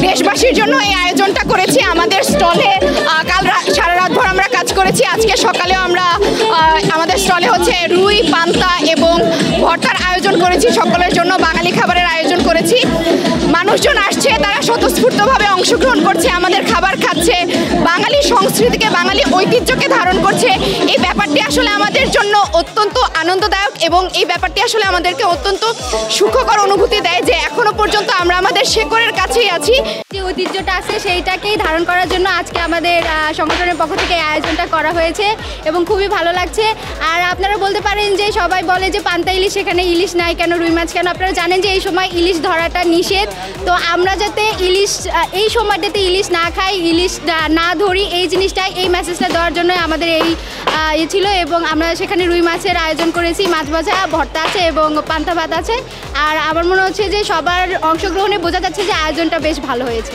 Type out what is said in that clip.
দেশবাসীর জন্য এই আয়োজনটা করেছি। আমাদের স্টলে কাল সারা রাতভর আমরা কাজ করেছি। আজকে সকালেও আমরা আমাদের স্টলে হচ্ছে রুই, পান্তা এবং ভর্তার আয়োজন করেছি। সকলের জন্য বাঙালি খাবারের আয়োজন করেছি। মানুষজন আসছে, তারা স্বতঃস্ফূর্তভাবে অংশগ্রহণ করছে, আমাদের খাবার খাচ্ছে, বাঙালি সংস্কৃতিকে, বাঙালি ঐতিহ্যকে ধারণ করছে। এই ব্যাপারটি আসলে আমাদের জন্য অত্যন্ত আনন্দদায়ক এবং এই ব্যাপারটি আসলে আমাদেরকে অত্যন্ত সুখকর অনুভূতি দেয় যে এখনো পর্যন্ত আমরা আমাদের শেকড়ের কাছেই আছি। যে ঐতিহ্যটা আছে সেইটাকেই ধারণ করার জন্য আজকে আমাদের সংগঠনের পক্ষ থেকে এই আয়োজনটা করা হয়েছে এবং খুবই ভালো লাগছে। আর আপনারা বলতে পারেন যে সবাই বলে যে পান্তা ইলিশ, সেখানে ইলিশ নাই কেন, রুই মাছ কেন? আপনারা জানেন যে এই সময় ইলিশ ধরাটা নিষেধ। তো আমরা যাতে ইলিশ এই সময়টাতে ইলিশ না খাই, ইলিশ না ধরি, এই জিনিসটাই, এই মেসেজটা দেওয়ার জন্য আমাদের এই ছিল। এবং আমরা সেখানে রুই মাছের আয়োজন করেছি, মাছ ভাজা, ভর্তা আছে এবং পান্তা ভাত আছে। আর আমার মনে হচ্ছে যে সবার অংশগ্রহণে বোঝা যাচ্ছে যে আয়োজনটা বেশ ভালো হয়েছে।